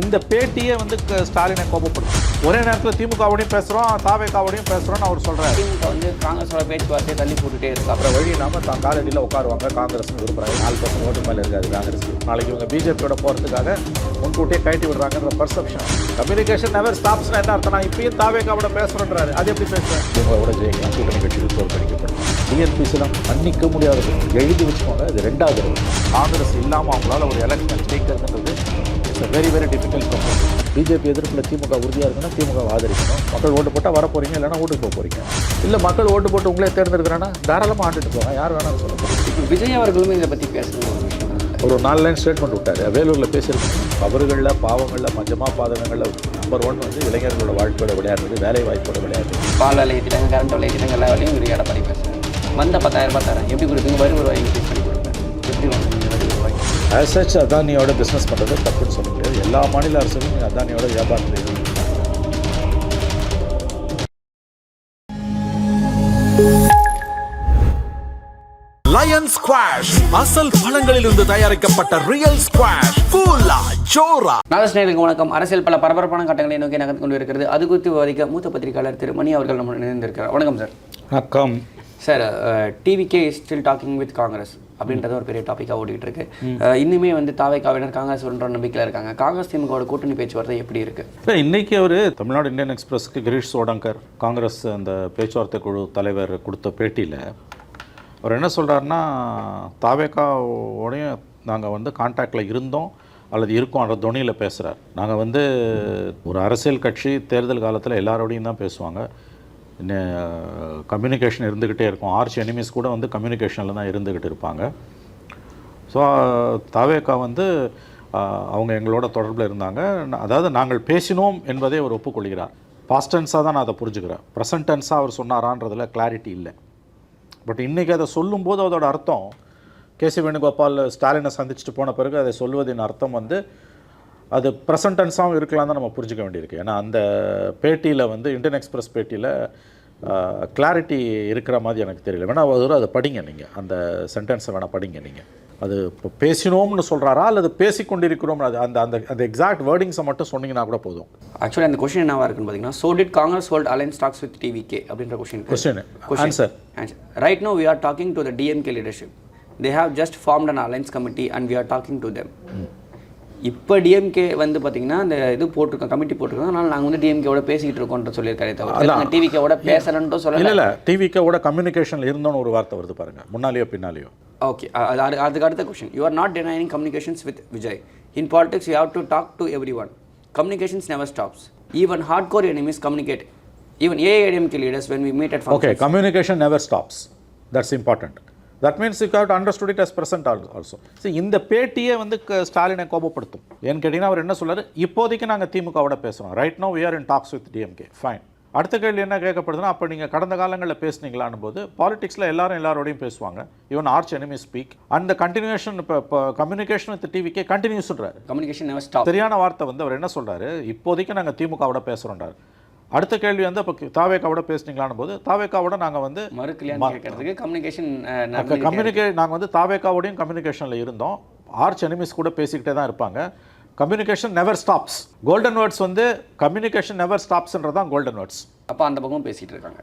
இந்த பேட்டியே வந்து ஸ்டாலினை கோபப்படுத்தும். ஒரே நேரத்தில் திமுகவோடையும் பேசுகிறோம், தாவேக்காவோடையும் பேசுகிறோன்னு அவர் சொல்கிறார். திமுக வந்து காங்கிரஸோட பேச்சுவார்த்தையை தள்ளி போட்டுகிட்டே இருக்கு. அப்புறம் வழி இல்லாமல் தான் காலடியில் உட்காருவாங்க. காங்கிரஸ்னு விரும்புகிறாங்க. 4% ஓட்டு மேலே இருக்காது காங்கிரஸ். நாளைக்கு இவங்க பிஜேபியோட போகிறதுக்காக முன்கூட்டியே கைட்டி விடுறாங்கன்ற பர்செப்ஷன். கம்யூனிகேஷன் நெவர் ஸ்டாப்ஸ்னா என்ன அர்த்தம்? நான் இப்பயும் தாவேக்காவோட பேசுகிறேன்றாரு. அது எப்படி பேசுகிறேன்? இவங்களோட ஜெயிக்கலாம், கூட்டணி கட்சியில் தோற்கடிக்கப்படும். டிஎன்பிசிலாம் மன்னிக்க முடியாதது. எழுதி வச்சுக்கோங்க, இது 2வது காங்கிரஸ் இல்லாமல் அவங்களால ஒரு எலெக்ஷன் ஜெயிக்கிறதுன்றது it's very very difficult process. BJP எதிர்ப்பில் திமுக உறுதியாக இருக்குன்னா திமுக ஆதரிக்கணும். மக்கள் ஓட்டு போட்டால் வர போகிறீங்க, இல்லைனா ஓட்டுக்கு போக போகிறீங்க. இல்லை மக்கள் ஓட்டு போட்டு உங்களே தேர்ந்தெடுக்கிறான்னா தாராளமாக ஆண்டுட்டு போங்க, யார் வேணாலும் சொல்ல போகிறீங்க. விஜய் அவர்களும் இதை பற்றி பேசணும். ஒரு 4 லைன் ஸ்டேட்மெண்ட் விட்டார். வேலூரில் பேசியிருக்கோம். அவர்களில் பாவங்களில் மஞ்சமா பாதகங்களில் நம்பர் 1 வந்து இளைஞர்களோட வாழ்க்கையோட விளையாடுறது, வேலை வாய்ப்போட விளையாடுறது. பால் விலை திட்டங்கள், கரண்ட் விலை திட்டங்கள் எல்லா வேலையும் ஒரு எடப்பாடி பேசுகிறேன். வந்த 10,000 தரேன், எப்படி கொடுப்பீங்க? வரி வருவாய் இன்க்ரீஸ் பண்ணி கொடுப்பேன். எப்படி வாங்குவீங்க வரி வருவாய்? ஆஸ் சச் அதானியோட பிஸ்னஸ் பண்ணுறது தப்புன்னு சொல்ல முடியாது. எல்லா மாநில அரசுகளும் நீங்கள் அதானியோட வியாபாரம் செய்யணும். லயன் ஸ்குவாஷ் அசல் பழங்களிலிருந்து தயாரிக்கப்பட்ட ரியல் ஸ்குவாஷ் ஃபுல்லா ஜோரா. நாகஸ்நேயர்களுக்கு வணக்கம். அரசியல் பல பரபரப்பான கட்டங்களை நோக்கி நகர்ந்து கொண்டு இருக்கிறது. அது குறித்து விவாதிக்க மூத்த பத்திரிகையாளர் திரு மணி அவர்கள் நம்ம இணைந்திருக்கிறார். வணக்கம் சார். வணக்கம் sir. TVK is still talking with Congress அப்படின்றது ஒரு பெரிய டாப்பிக்காக ஓடிட்டு இருக்கு. இன்னுமே வந்து தாவேக்காவினர் காங்கிரஸ் ஒன்ற நம்பிக்கையில் இருக்காங்க. காங்கிரஸ் திமுகவோட கூட்டணி பேச்சுவார்த்தை எப்படி இருக்கு? இன்னைக்கு அவர் தமிழ்நாடு இந்தியன் எக்ஸ்பிரஸ்க்கு கிரீஷ் சோடங்கர் காங்கிரஸ் அந்த பேச்சுவார்த்தை குழு தலைவர் கொடுத்த பேட்டியில் அவர் என்ன சொல்கிறாருன்னா, தாவேக்காவோடையும் நாங்கள் வந்து கான்டாக்டில் இருந்தோம் அல்லது இருக்கோன்ற தொனியில் பேசுகிறார். நாங்கள் வந்து ஒரு அரசியல் கட்சி தேர்தல் காலத்தில் எல்லாரோடையும் தான் பேசுவாங்க. கம்யூனிகேஷன் இருந்துக்கிட்டே இருக்கும். ஆர்ச் எனிமீஸ் கூட வந்து கம்யூனிகேஷனில் தான் இருந்துக்கிட்டு இருப்பாங்க. ஸோ தாவேக்கா வந்து அவங்க எங்களோட தொடர்பில் இருந்தாங்க. அதாவது நாங்கள் பேசினோம் என்பதை அவர் ஒப்புக்கொள்கிறார். பாஸ்ட் டென்ஸாக தான் நான் அதை புரிஞ்சுக்கிறேன். ப்ரெசன்ட் டென்ஸாக அவர் சொன்னாரான்றதில் கிளாரிட்டி இல்லை. பட் இன்றைக்கி அதை சொல்லும்போது அதோட அர்த்தம், கேசி வேணுகோபால் ஸ்டாலினை சந்திச்சுட்டு போன பிறகு அதை சொல்வதின் அர்த்தம் வந்து அது ப்ரெசன்ட் டென்ஸாகவும் இருக்கலாம் தான் நம்ம புரிஞ்சிக்க வேண்டியிருக்கு. ஏன்னா அந்த பேட்டியில் வந்து இந்தியன் எக்ஸ்பிரஸ் பேட்டியில் கிளாரிட்டி இருக்கிற மாதிரி எனக்கு தெரியல. வேணால் அதை படிங்க, நீங்கள் அந்த சென்டென்ஸை வேணால் படிங்க. நீங்கள் அது இப்போ பேசினோம்னு சொல்கிறாரா அல்லது பேசிக்கொண்டிருக்கிறோம், அது அந்த அந்த அந்த எக்ஸாக்ட் வேர்டிங்ஸை மட்டும் சொன்னீங்கன்னா கூட போதும். ஆக்சுவலி அந்த கொஸ்டின் என்னவா இருக்குன்னு பார்த்தீங்கன்னா, so did Congress hold alliance talks with TVK அப்படின்ற question. Answer. Right now we are talking to the DMK leadership. They have just formed an alliance committee and we are talking to them. இப்போ DMK வந்து பார்த்தீங்கன்னா அந்த இது போட்டிருக்கோம், committee போட்டிருக்கோம். அதனால் நாங்கள் வந்து டிஎம்கேவோட பேசிக்கிட்டு இருக்கோன்ற சொல்லியிருக்காரு. தவிர டிவிகேவோட பேசலன்ட்டு சொல்லலை. இல்லை, டிவிகேவோட கம்யூனிகேஷனில் இருந்தோன்னு ஒரு வார்த்தை வருது பாருங்கள், முன்னாலேயோ பின்னாலேயோ. ஓகே, அதுக்கு அடுத்த question. You are not denying communications with Vijay. In politics you have to talk to everyone. Communications never stops. Even hardcore enemies communicate. Even AIADMK leaders when we meet at functions. Okay, communication never stops. That's important. That means you have to understood it as present also. See, இந்த பேட்டியே வந்து ஸ்டாலினை கோபப்படுத்தும். ஏன்னு கேட்டிங்கன்னா அவர் என்ன சொல்றாரு, இப்போதைக்கு நாங்கள் திமுகவோட பேசுகிறோம். Right no we are in talks with DMK. Fine. அடுத்த கேள்வி என்ன கேட்கப்படுதுன்னா, அப்போ நீங்கள் கடந்த காலங்களில் பேசுனீங்களான்னு போது பாலிடிக்ஸில் எல்லாரோடையும் பேசுவாங்க. Even arch enemy speak and continuation. இப்போ கம்யூனிகேஷன் வித் டிவிகே கண்டினியூஸ்ன்றாரு. Communication never stop. சரியான வார்த்தை வந்து அவர் என்ன சொல்கிறாரு, இப்போதைக்கு நாங்கள் திமுகவோட பேசுகிறோன்றார். அடுத்த கேள்வி வந்து இப்போ தாவேக்காவோட பேசுனீங்களான்னு போது தாவேக்காவோட நாங்கள் வந்து நாங்கள் வந்து தாவேக்காவோடையும் கம்யூனிகேஷனில் இருந்தோம். ஆர்ச் எனிமிஸ் கூட பேசிக்கிட்டே தான் இருப்பாங்க. Communication never stops. Golden words வந்து கம்யூனிகேஷன் நெவர் ஸ்டாப்ஸ்ன்றது தான் கோல்டன் வேர்ட்ஸ். அப்போ அந்த பக்கம் பேசிகிட்டு இருக்காங்க.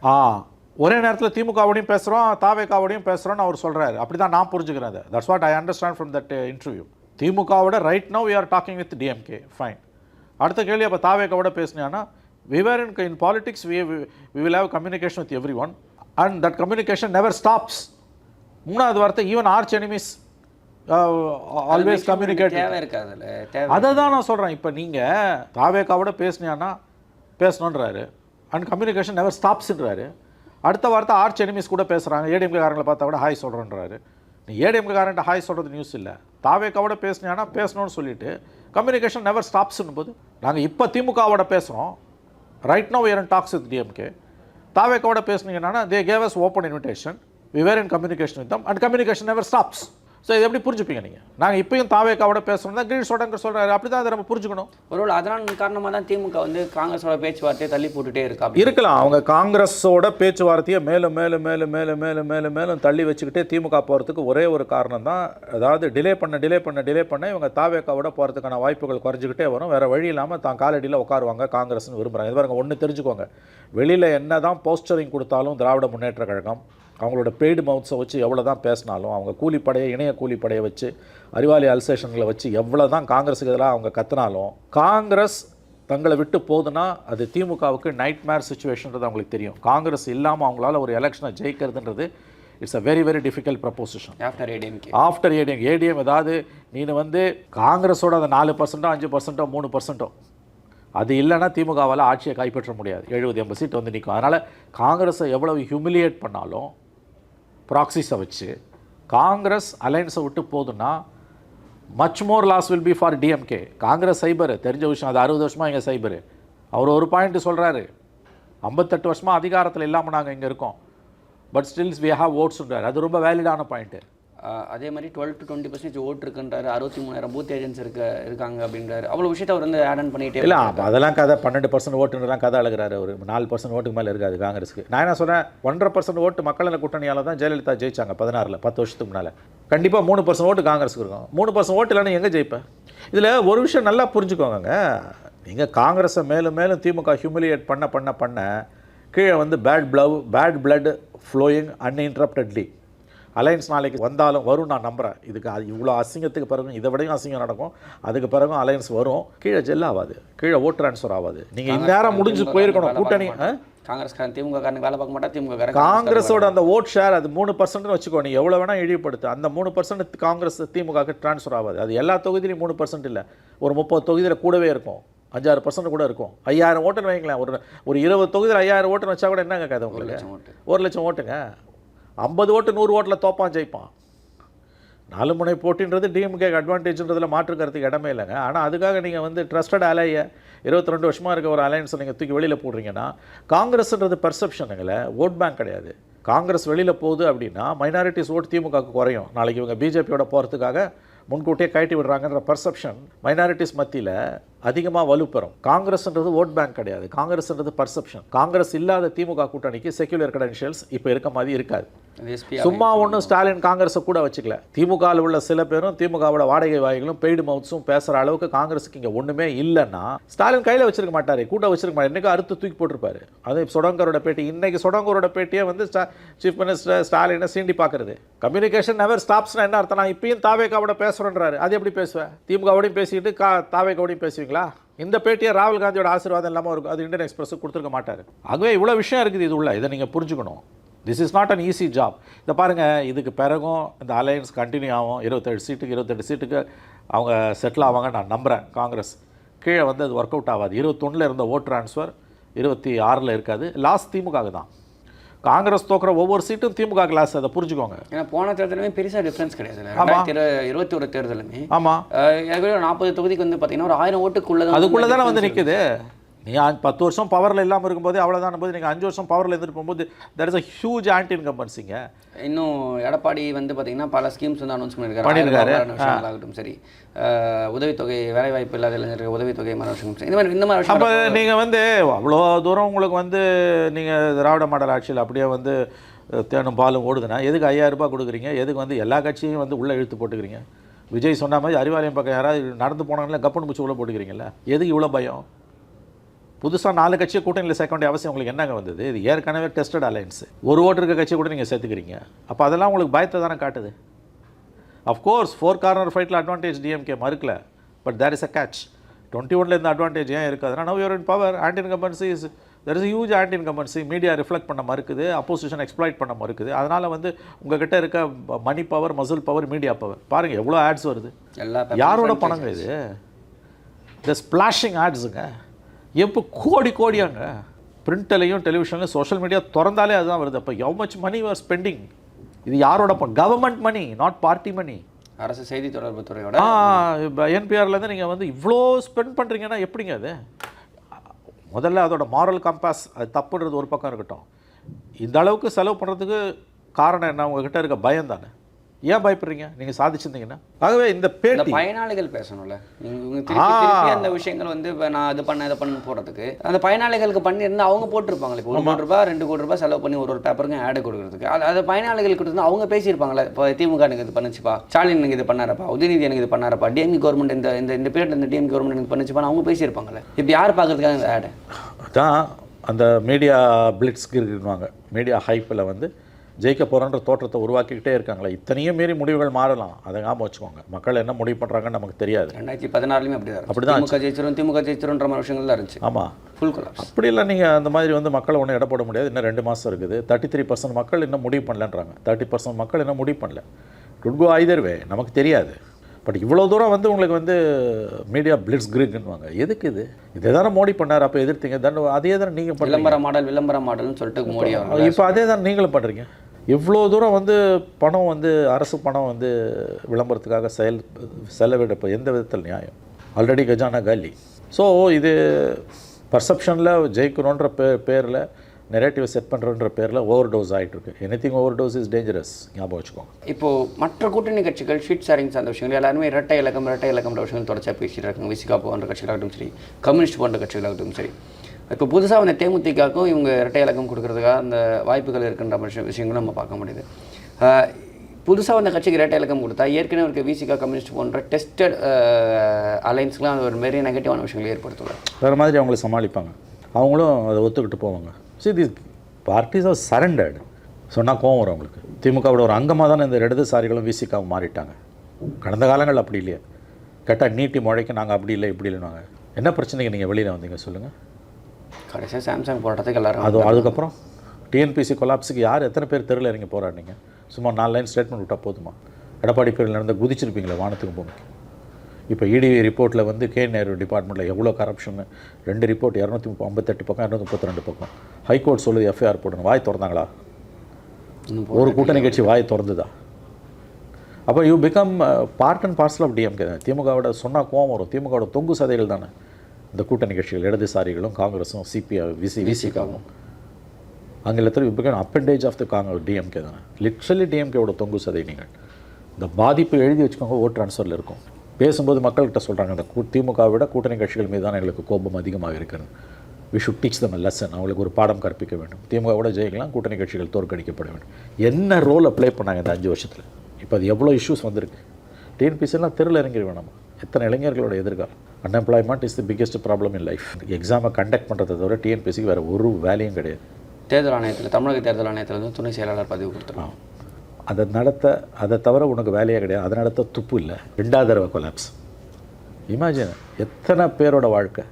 ஒரே நேரத்தில் திமுகவோடையும் பேசுகிறோம், தாவேக்காவோடையும் பேசுகிறோன்னு அவர் சொல்கிறாரு. அப்படி தான் நான் புரிஞ்சுக்கிறேன். That's what I understand from that interview. திமுகவோட right now we are talking with DMK. Fine. அடுத்த கேள்வி, அப்போ தாவேக்காவோட பேசினான்னா we were in politics, we will have communication with everyone and that communication never stops. மூணாவது வார்த்தை, even arch enemies always communicate. அதை தான் நான் சொல்கிறேன். இப்போ நீங்கள் தாவேக்காவோட பேசினான்னா பேசணுன்றாரு அண்ட் கம்யூனிகேஷன் நெவர் ஸ்டாப்ஸ்ன்றாரு. அடுத்த வார்த்தை ஆர்ச் எனிமீஸ் கூட பேசுகிறாங்க. ஏடிஎம்கே காரங்களை பார்த்தா கூட ஹாய் சொல்கிறேன்றாரு. நீ ஏடிஎம்கே காரன்ட்ட ஹாய் சொல்கிறது நியூஸ் இல்லை. தாவேக்காவோட பேசினான்னா பேசணும்னு சொல்லிட்டு கம்யூனிகேஷன் நெவர் ஸ்டாப்ஸ்ன்னு போது நாங்கள் இப்போ திமுகவோட பேசுகிறோம். Right now we are in talks with DMK. தாவேக்காவோட பேசுனீங்கன்னா they gave us open invitation. We were in communication with them and communication never stops. So இது எப்படி புரிஞ்சுப்பீங்க நீங்கள்? நாங்கள் இப்பயும் தாவேக்காவோட பேசுகிறோம் தான் கிரீஷ் சோடங்கர் சொல்கிறாரு, அப்படி தான் அதை நம்ம புரிஞ்சுக்கணும். ஒருவேளை அதனால் காரணமாக தான் திமுக வந்து காங்கிரஸோட பேச்சுவார்த்தையை தள்ளி போட்டுகிட்டே இருக்கா? இருக்கலாம். அவங்க காங்கிரஸோட பேச்சுவார்த்தையை மேலும் மேலும் மேலும் மேலும் மேலும் மேலும் மேலும் தள்ளி வச்சுக்கிட்டே திமுக போகிறதுக்கு ஒரே ஒரு காரணம் தான், அதாவது டிலே பண்ண இவங்க தாவேக்காவோட போகிறதுக்கான வாய்ப்புகள் குறைஞ்சிக்கிட்டே வரும். வேறு வழி இல்லாமல் தான் காலடியில் உட்காருவாங்க காங்கிரஸ்னு விரும்புகிறாங்க. இது பாருங்க, ஒன்று தெரிஞ்சுக்கோங்க, வெளியில் என்ன தான் போஸ்டரிங் கொடுத்தாலும் திராவிட முன்னேற்ற கழகம் அவங்களோட பெய்டு மவுத்ஸை வச்சு எவ்வளோ தான் பேசினாலும், அவங்க கூலிப்படையை இணைய கூலிப்படையை வச்சு அறிவாலி அல்சேஷன்களை வச்சு எவ்வளோ தான் காங்கிரஸுக்கு எதிராக அவங்க கத்துனாலும், காங்கிரஸ் தங்களை விட்டு போகுதுன்னா அது திமுகவுக்கு நைட் மேர் சுச்சுவேஷன்றது அவங்களுக்கு தெரியும். காங்கிரஸ் இல்லாமல் அவங்களால ஒரு எலெக்ஷனை ஜெயிக்கிறதுன்றது it's a very very difficult proposition. After ஏடிஎம் ஏதாவது நீ வந்து காங்கிரஸோட அந்த 4% 5% 3% அது இல்லைன்னா திமுகவால் ஆட்சியை கைப்பற்ற முடியாது. 70-80 சீட் வந்து நிற்கும். அதனால் காங்கிரஸை எவ்வளவு ஹியூமிலியேட் பண்ணாலும் ப்ராக்சிஸை வச்சு காங்கிரஸ் அலைன்ஸை விட்டு போதுன்னா much more loss will be for DMK. Congress சைபர் தெரிஞ்ச விஷயம், அது 60 வருஷமாக இங்கே சைபரு. அவர் ஒரு பாயிண்ட் சொல்கிறாரு, 58 வருஷமாக அதிகாரத்தில் இல்லாமல் நாங்கள் இங்கே இருக்கோம், பட் ஸ்டில்ஸ் வி ஹேவ் ஓட்ஸ்ன்றார். அது ரொம்ப வேலிடான பாயிண்ட்டு. அதே மாதிரி 12 to 20% ஓட்டு இருக்குன்றாரு. 63,000 பூத் ஏஜென்ட்ஸ் இருக்காங்க அப்படின்றாரு. அவ்வளோ விஷயத்தை அவர் வந்து ஆட் ஆன் பண்ணிகிட்டே இல்லை. அதெல்லாம் கதை 12% ஓட்டுன்றலாம் கதை அழுகிறாரு. ஒரு 4% ஓட்டுக்கு மேலே இருக்காது காங்கிரஸுக்கு. நான் என்ன சொல்கிறேன், 1.5% ஓட்டு மக்கள் நல கூட்டணியால் தான் ஜெயலலிதா ஜெயிச்சாங்க 16 10 வருஷத்துக்கு முன்னால். கண்டிப்பாக 3% ஓட்டு காங்கிரஸுக்கு இருக்கும். 3% ஓட்டு இல்லைன்னா எங்கே ஜெயிப்பேன்? இதில் ஒரு விஷயம் நல்லா புரிஞ்சுக்கோங்க, நீங்கள் காங்கிரஸை மேலும் மேலும் திமுக ஹியூமிலியேட் பண்ண கீழே வந்து பேட் பிளட் ஃப்ளோயிங் அன்இன்டரப்டட்லி. அலையன்ஸ் நாளைக்கு வந்தாலும் வரும், நான் நம்புகிறேன். இதுக்கு அது இவ்வளோ அசிங்கத்துக்கு பிறகு இதை விடையும் அசிங்கம் நடக்கும். அதுக்கு பிறகும் அலையன்ஸ் வரும். கீழே ஜெல் ஆகாது, கீழே ஓட் ட்ரான்ஸ்ஃபர் ஆகாது. நீங்கள் இந்நேரம் முடிஞ்சு போயிருக்கணும் கூட்டணி. காங்கிரஸ்காரன் திமுக காரனுக்கு வேலை பார்க்க மாட்டா, திமுக காங்கிரஸோட அந்த ஓட் ஷேர் அது 3% வச்சுக்கோ. நீ எவ்வளோ வேணால் இழிவுபடுத்து, அந்த 3% காங்கிரஸ் திமுகவுக்கு ட்ரான்ஸ்ஃபர் ஆகாது. அது எல்லா தொகுதியிலையும் 3% இல்லை, ஒரு 30 தொகுதியில் கூடவே இருக்கும், 5-6% கூட இருக்கும். 5000 ஓட்டுன்னு வைங்களேன். ஒரு 20 தொகுதியில் 5000 ஓட்டுன்னு வச்சா கூட என்னங்க கதை உங்களுக்கு? 1 லட்சம் ஓட்டுங்க. 50 ஓட்டு 100 ஓட்டில் தோப்பான் ஜெயிப்பான். 4 முனை போட்டின்றது டிஎம்கே அட்வான்டேஜ்ன்றதில் மாற்றுக்கிறதுக்கு இடமே இல்லைங்க. ஆனால் அதுக்காக நீங்கள் வந்து ட்ரஸ்டட் அலைய 22 வருஷமாக இருக்க ஒரு அலையன்ஸை நீங்கள் தூக்கி வெளியில் போடுறீங்கன்னா, காங்கிரஸ்ன்றது பெர்செப்ஷனுங்களே, ஓட் பேங்க் கிடையாது. காங்கிரஸ் வெளியில் போகுது அப்படின்னா மைனாரிட்டிஸ் ஓட் திமுகவுக்கு குறையும். நாளைக்கு இவங்க பிஜேபியோட போகிறதுக்காக முன்கூட்டியே கட்டி விடுறாங்கன்ற பர்செப்ஷன் மைனாரிட்டிஸ் மத்தியில் அதிகமாக வலுப்பெறும். காங்கிரஸ்ன்றது ஓட் பேங்க் கிடையாது, காங்கிரஸ்ன்றது பர்செப்ஷன். காங்கிரஸ் இல்லாத திமுக கூட்டணிக்கு செக்யூலர் கிரெடென்ஷியல்ஸ் இப்போ இருக்க மாதிரி இருக்காது. சும்மா ஒன்றும் ஸ்டாலின் காங்கிரஸை கூட வச்சுக்கல. திமுகவில் உள்ள சில பேரும் திமுகவோட வாடகை வாய்களும் பெய்டு மவுத்ஸும் பேசுகிற அளவுக்கு காங்கிரஸுக்கு இங்கே ஒன்றுமே இல்லைன்னா ஸ்டாலின் கையில் வச்சிருக்க மாட்டார், கூட வச்சிருக்க மாட்டார். இன்றைக்கி அறுத்து தூக்கி போட்டிருப்பாரு. அது சொடங்கரோட பேட்டி. இன்றைக்கி சொடங்கரோட பேட்டியே வந்து சீஃப் மினிஸ்டர் ஸ்டாலினை சீண்டி பார்க்குறது. கம்யூனிகேஷன் நெவர் ஸ்டாப்ஸ்னா என்ன அர்த்தம்? நான் இப்பயும் தாவேக்காவோட பேசுகிறேன்றாரு. அது எப்படி பேசுவேன்? திமுகவோடையும் பேசிக்கிட்டு தாவேக்காவோடையும் பேசுவீங்களா? இந்த பேட்டியை ராகுல் காந்தியோட ஆசீர்வாதம் இல்லாமல் இருக்கும். அது இந்தியன் எக்ஸ்பிரஸுக்கு கொடுத்துருக்க மாட்டார். ஆகவே இவ்வளோ விஷயம் இருக்குது இது உள்ள. இதை நீங்கள் புரிஞ்சுக்கணும். This is not an easy job. இதை பாருங்கள், இதுக்கு பிறகும் இந்த அலையன்ஸ் கண்டினியூ ஆகும். 28 சீட்டுக்கு அவங்க செட்டில் ஆவாங்க நான் நம்புகிறேன். காங்கிரஸ் கீழே வந்து அது ஒர்க் அவுட் ஆகாது. 21 இருந்த ஓட் ட்ரான்ஸ்ஃபர் 26 இருக்காது. லாஸ்ட் திமுக தான். காங்கிரஸ் தோக்குற ஒவ்வொரு சீட்டும் திமுக கிளாஸ், அதை புரிஞ்சுக்கோங்க. ஏன்னா போன தேர்தலுமே பெருசாக டிஃப்ரென்ஸ் கிடையாது. 2021 தேர்தலுமே ஆமாம் 40 தொகுதிக்கு வந்து பார்த்தீங்கன்னா ஒரு 1000 ஓட்டுக்குள்ளே அதுக்குள்ளே தானே வந்து நிற்குது. நீ 10 வருஷம் பவரில் இல்லாமல் இருக்கும்போது அவ்வளோதான் போது, நீங்கள் 5 வருஷம் பவரில் இருந்துட்டு போகும்போது that is a huge anti இன்கம்பன்சிங்க. இன்னும் எடப்பாடி வந்து பார்த்தீங்கன்னா பல ஸ்கீம்ஸ் வந்து அனௌன்ஸ் பண்ணியிருக்காரு. விஷயங்களாகட்டும் சரி, உதவித்தொகை, வேலைவாய்ப்பு இல்லாத இளைஞருக்கு உதவித்தொகை, மற்ற விஷயம் இந்த மாதிரி விஷயம். அப்போ நீங்கள் வந்து அவ்வளோ தூரம் உங்களுக்கு வந்து நீங்கள் திராவிட மாடல் ஆட்சியில் அப்படியே வந்து தேனும் பாலும் ஓடுதுன்னா எதுக்கு 5000 ரூபாய் கொடுக்குறீங்க? எதுக்கு வந்து எல்லா கட்சியும் வந்து உள்ளே இழுத்து போட்டுக்கிறீங்க? விஜய் சொன்ன மாதிரி அறிவாலயம் பக்கம் யாராவது நடந்து போனாங்களே கப்பன் பூச்சி உள்ளே போட்டுக்கிறீங்களா? எதுக்கு இவ்வளோ பயம்? புதுசாக 4 கட்சியை கூட்டணியில் சேர்க்க வேண்டிய அவசியம் உங்களுக்கு என்னங்க வந்தது? இது ஏற்கனவே டெஸ்டட் அலையன்ஸ். ஒரு ஓட்டு இருக்க கட்சியை கூட நீங்கள் சேர்த்துக்கிறீங்க. அப்போ அதெல்லாம் உங்களுக்கு பயத்தை தானே காட்டுது. அஃப்கோர்ஸ் 4 கார்னர் ஃபைட்டில் அட்வான்டேஜ் டிஎம்கே மறுக்கல, but there is a catch. 21 இந்த அட்வான்டேஜ் ஏன் இருக்காதுன்னா, now you're in power. Anti incumbency is there is huge anti incumbency. Media reflect பண்ண மறுக்குது, அப்போசிஷன் எக்ஸ்ப்ளாய்ட் பண்ண மறுக்குது. அதனால் வந்து உங்ககிட்ட இருக்க money power, muscle power, media power பாருங்கள் எவ்வளோ ஆட்ஸ் வருது. யாரோட பணங்க இது? இந்த ஸ்பிளாஷிங் ஆட்ஸுங்க எப்போ கோடியாங்க. பிரிண்ட்லையும் டெலிவிஷன்லையும் சோஷியல் மீடியா திறந்தாலே அதுதான் வருது. அப்போ how much money you are spending? இது யாரோட government money, not party money. அரசு செய்தி தொடர்பு துறையோட என்பிஆர்லேருந்து நீங்கள் வந்து இவ்வளோ ஸ்பெண்ட் பண்ணுறீங்கன்னா எப்படிங்க அது? முதல்ல அதோட மாரல் கம்பாஸ் அது தப்புன்றது ஒரு பக்கம் இருக்கட்டும். இந்த அளவுக்கு செலவு பண்ணுறதுக்கு காரணம் என்ன? உங்ககிட்ட இருக்க பயம் தானே. ஏன் பயப்படுறீங்க நீங்கள் சாதிச்சிருந்தீங்கன்னா? ஆகவே இந்த இந்த பேட்டி பயனாளிகள் பேசணும்ல. இவங்க திருப்பி அந்த விஷயங்கள் வந்து இப்போ நான் இது பண்ண இதை பண்ண போகிறதுக்கு அந்த பயனாளிகளுக்கு பண்ணியிருந்தால் அவங்க போட்டிருப்பாங்களே. இப்போ 1 கோடி ரூபாய் 2 கோடி ரூபாய் செலவு பண்ணி ஒரு பேப்பருக்கு ஆடு கொடுக்குறதுக்கு அது பயனாளிகளுக்கு இருந்து அவங்க பேசியிருப்பாங்களே. இப்போ திமுக எனக்கு இது பண்ணுச்சுப்பா, ஸ்டாலின் எனக்கு இது பண்ணாரப்பா, உதயநிதி எனக்கு இது பண்ணாரப்பா, டிஎம்கே கவர்மெண்ட் இந்த பீரியட் இந்த டிஎம்கே கவர்மெண்ட் எனக்கு பண்ணுச்சுப்பா அவங்க பேசியிருப்பாங்களே. இப்போ யார் பார்க்கறதுக்காக இந்த ஆடு தான் அந்த மீடியா பிளிட்ஸ்க்கு இருக்குவாங்க. மீடியா ஹைப்பில் வந்து ஜெயிக்க போகிறன்ற தோற்றத்தை உருவாக்கிக்கிட்டே இருக்காங்களே. இத்தனையும் மீறி முடிவுகள் மாறலாம், அதை ஞாபகம் வச்சுக்கோங்க. மக்கள் என்ன முடிவு பண்ணுறாங்கன்னு நமக்கு தெரியாது. 2016 அப்படி தான் திமுக ஜெயிச்சிருன்ற மாதிரி விஷயங்கள் தான் இருந்துச்சு. ஆமாம், ஃபுல் கொலாப்ஸ். அப்படியெல்லாம் நீங்கள் அந்த மாதிரி வந்து மக்களை ஒன்றும் இட போட முடியாது. இன்னும் 2 மாதம் இருக்குது. 33% மக்கள் இன்னும் முடிவு பண்ணலன்றாங்க. 30% மக்கள் இன்னும் முடிவு பண்ணல. குட் கோ ஐதர் வே, நமக்கு தெரியாது. பட் இவ்வளோ தூரம் வந்து உங்களுக்கு வந்து மீடியா பிளிட்ஸ் கிரிக்னுவாங்க. எதுக்கு இது? இதே தானே மோடி பண்ணார், அப்போ எதிர்த்தீங்க. அதே தானே நீங்கள் விளம்பர மாடல்னு சொல்லிட்டு மோடி இப்போ அதே தானே நீங்களும் பண்ணுறீங்க. இவ்வளோ தூரம் வந்து பணம் வந்து அரசு பணம் வந்து விளம்பரத்துக்காக செலவிட இப்போ எந்த விதத்தில் நியாயம்? ஆல்ரெடி கஜானா காலி. ஸோ இது பர்செப்ஷனில் ஜெயிக்கணுன்ற பேரில் நெரேட்டிவை செட் பண்ணுறன்ற பேரில் ஓவர் டோஸ் ஆகிட்டுருக்கு. Anything over dose is dangerous, ஞாபகம் வச்சுக்கோங்க. இப்போது மற்ற கூட்டணி கட்சிகள் ஷீட் ஷேரிங்ஸ் அந்த விஷயங்கள் எல்லாருமே இரட்டை இலக்கம்ன்ற விஷயங்கள் தொடர்ச்சியாக பேசிட்டு இருக்காங்க. விசிகா போன்ற கட்சிகளாகட்டும் சரி, கம்யூனிஸ்ட் போன்ற கட்சிகளாகட்டும் சரி. இப்போ புதுசாக வந்து தேமுதிகவுக்கும் இவங்க இரட்டை இலக்கம் கொடுக்கறதுக்காக அந்த வாய்ப்புகள் இருக்குன்ற விஷயங்களும் நம்ம பார்க்க முடியுது. புதுசாக வந்த கட்சிக்கு இரட்டை இலக்கம் கொடுத்தா ஏற்கனவே இருக்க விசிகா கம்யூனிஸ்ட் போன்ற டெஸ்டட் அலைன்ஸ்லாம் அது ஒரு மாரி நெகட்டிவான விஷயங்களை ஏற்படுத்துவாங்க. வேறு மாதிரி அவங்கள சமாளிப்பாங்க, அவங்களும் அதை ஒத்துக்கிட்டு போவாங்க. So the parties R surrendered. சொன்னால் கோவம் வரும் அவங்களுக்கு. திமுகவோட ஒரு அங்கமாக தானே இந்த இடதுசாரிகளும் விசிகாவும் மாறிட்டாங்க. கடந்த காலங்கள் அப்படி இல்லையா? கேட்டால் நீட்டி முழைக்க நாங்கள் அப்படி இல்லை இப்படி இல்லைன்னு. என்ன பிரச்சனைக்கு நீங்கள் வெளியில் வந்தீங்க சொல்லுங்கள்? கடைசியாக சாம்சங் போராட்டத்துக்கு எல்லாரும் அதுக்கப்புறம் டிஎன்பிசி கொலாப்ஸுக்கு யார் எத்தனை பேர் தெருவில் இறங்கி போராடினீங்க? சும்மா 4 லைன் ஸ்டேட்மெண்ட் விட்டால் போதுமா? எடப்பாடி பேரில் நடந்த குதிச்சிருப்பீங்களே வானத்துக்கு பூமிக்கு. இப்போ இடி ரிப்போர்ட்டில் வந்து கே நேரு டிபார்ட்மெண்ட்டில் எவ்வளோ கரப்ஷன்னு 2 ரிப்போர்ட் 258 பக்கம் 232 பக்கம். ஹைகோர்ட் சொல்லுது எஃப்ஐஆர் போடணும். வாய் திறந்தாங்களா? ஒரு கூட்டணி கட்சி வாய் திறந்துதா? அப்போ you become part and parcel of DMK. திமுகவோட சொன்னால் கோவம் வரும். திமுகவோட தொங்கு சதைகள் தானே இந்த கூட்டணி கட்சிகள், இடதுசாரிகளும் காங்கிரஸும் விசிகாவும். ஆங்கிலத்தில் you become appendage of the DMK தானே. லிட்ரலி டிஎம்கேவோட தொங்கு சதை நீங்கள். இந்த பாதிப்பு எழுதி வச்சுக்கோங்க, ஓட் ட்ரான்ஸ்ஃபரில் இருக்கும். பேசும்போது மக்கள்கிட்ட சொல்கிறாங்க, இந்த திமுகவை விட கூட்டணி கட்சிகள் மீது தான் எங்களுக்கு கோபம் அதிகமாக இருக்குன்னு. We should teach them lesson. அவங்களுக்கு ஒரு பாடம் கற்பிக்க வேண்டும். திமுகவோட ஜெயிக்கலாம், கூட்டணி கட்சிகள் தோற்கடிக்கப்பட வேண்டும். என்ன ரோலை ப்ளே பண்ணாங்க இந்த 5 வருஷத்தில்? இப்போ அது எவ்வளோ இஷ்யூஸ் வந்திருக்கு. டிஎன்பிசிலாம் தெருவில் இறங்கி வேணாமா? எத்தனை இளைஞர்களோட எதிர்காலம்? Unemployment is the biggest problem in life. எக்ஸாமை கண்டக்ட் பண்ணுறதை தவிர டிஎன்பிசிக்கு வேறு ஒரு வேலையும் கிடையாது. தேர்தல் ஆணையத்தில், தமிழக தேர்தல் ஆணையத்தில் வந்து துணை செயலாளர் பதவி கொடுத்துருவோம். அதை தவிர உனக்கு வேலையே கிடையாது. அதை நடத்த துப்பு இல்லை. 2வது தடவை கொலாப்ஸ். இமேஜின் எத்தனை பேரோட வாழ்க்கை.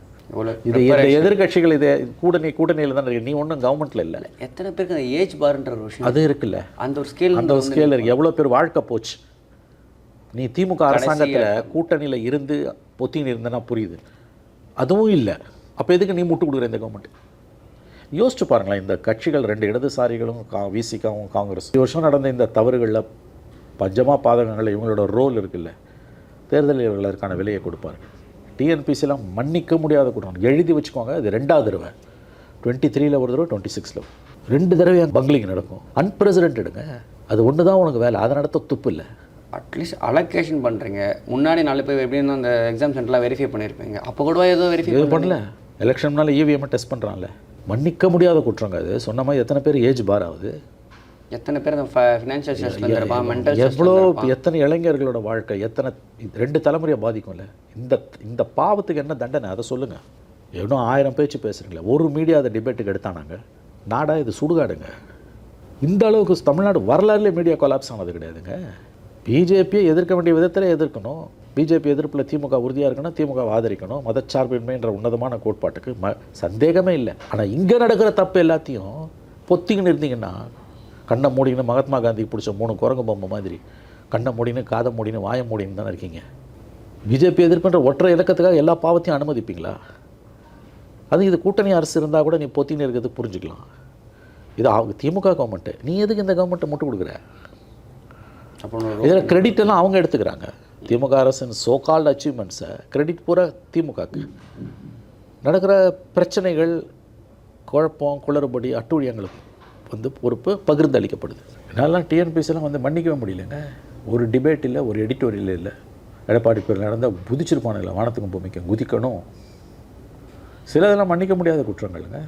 இது இந்த எதிர்கட்சிகள் இதே கூட்டணியில் தான் இருக்கு. நீ ஒன்றும் கவர்மெண்ட்டில் இல்லை. எத்தனை பேருக்கு அந்த ஏஜ் பார்ன்ற ஒரு விஷயம் அது இருக்குல்ல, அந்த ஒரு ஸ்கேல் இருக்குது. எவ்வளோ பேர் வாழ்க்கை போச்சு. நீ திமுக அரசாங்கத்தில் கூட்டணியில் இருந்து பொத்தின்னு இருந்தனா புரியுது. அதுவும் இல்லை. அப்போ எதுக்கு நீ முட்டு கொடுக்குற இந்த கவர்மெண்ட்? யோசிச்சு பாருங்களேன். இந்த கட்சிகள் 2 இடதுசாரிகளும் விசிகாவும் காங்கிரஸ் வருஷம் நடந்த இந்த தவறுகளில் பஞ்சமா பாதகங்களில் இவங்களோட ரோல் இருக்குல்ல. தேர்தலில் இவர்களுக்கான விலையை கொடுப்பார்கள். டிஎன்பிசிலாம் மன்னிக்க முடியாத கூட்டம். எழுதி வச்சுக்கோங்க. இது 2வது தடவை. 23 ஒரு தடவை, 26 2 தடவை பங்கிலிங் நடக்கும். அன்பிரசிடென்ட்டுங்க. அது ஒன்று தான் உனக்கு வேலை. அதை நடத்த துப்பு இல்லை. அட்லீஸ்ட் அலோகேஷன் பண்ணுறீங்க. முன்னாடி 4 பேர் எப்படின்னு அந்த எக்ஸாம் சென்டர்லாம் வெரிஃபை பண்ணியிருப்பீங்க. அப்போ கூட ஏதோ வெரிஃபை பண்ணல. எலெக்ஷன்னால இவிஎம் டெஸ்ட் பண்ணுறான்ல. மன்னிக்க முடியாத குற்றங்க அது. சொன்ன மாதிரி எத்தனை பேர் ஏஜ் பார் ஆகுது? எத்தனை பேர் அந்த ஃபினான்ஷியல் ஸ்ட்ரெஸ்ல இருப்பாங்க, மென்டல் எவ்வளோ எத்தனை இளைஞர்களோட வாழ்க்கை எத்தனை 2 தலைமுறையை பாதிக்கும்ல. இந்த பாவத்துக்கு என்ன தண்டனை அதை சொல்லுங்கள். இன்னும் 1000 பேச்சு பேசுகிறீங்களே. ஒரு மீடியா அதை டிபேட்டுக்கு எடுத்தானாங்க. நாடா இது சுடுகாடுங்க. இந்த அளவுக்கு தமிழ்நாடு வரலாறுலேயே மீடியா கொலாப்ஸ் ஆனது கிடையாதுங்க. பிஜேபியை எதிர்க்க வேண்டிய விதத்தில் எதிர்க்கணும். பிஜேபி எதிர்ப்பில் திமுக உறுதியாக இருக்கணும். திமுக ஆதரிக்கணும். மதச்சார்பின்மைன்ற உன்னதமான கோட்பாட்டுக்கு சந்தேகமே இல்லை. ஆனால் இங்கே நடக்கிற தப்பு எல்லாத்தையும் பொத்திக்கின்னு இருந்தீங்கன்னா, கண்ணை மூடின்னு மகாத்மா காந்திக்கு பிடிச்ச 3 குரங்கு பொம்மை மாதிரி கண்ணை மூடின்னு காதை மூடின்னு வாயை மூடின்னு தானே இருக்கீங்க. பிஜேபி எதிர்ப்புன்ற ஒற்றை இலக்கத்துக்காக எல்லா பாவத்தையும் அனுமதிப்பீங்களா? அது இது கூட்டணி அரசு இருந்தால் கூட நீ பொத்தின்னு இருக்கிறது புரிஞ்சுக்கலாம். இது திமுக கவர்மெண்ட்டு. நீ எதுக்கு இந்த கவர்மெண்ட்டை முட்டு கொடுக்குற? இதில் கிரெடிட் எல்லாம் அவங்க எடுத்துக்கிறாங்க. திமுக அரசின் சோகால்டு அச்சீவ்மெண்ட்ஸை கிரெடிட் பூரா திமுகக்கு. நடக்கிற பிரச்சனைகள், குழப்பம், குளறுபடி, அட்டூழியங்களுக்கு வந்து பொறுப்பு பகிர்ந்து அளிக்கப்படுது. என்னாலாம் டிஎன்பிசிலாம் வந்து மன்னிக்கவே முடியலங்க. ஒரு டிபேட் இல்லை, ஒரு எடிட்டோரியல் இல்லை. எடப்பாடி பேர் நடந்தால் குதிச்சிருப்பானுங்களா, வானத்துக்கும் பூமிக்கும் குதிக்கணும். சிலதெல்லாம் மன்னிக்க முடியாத குற்றங்கள்ங்க.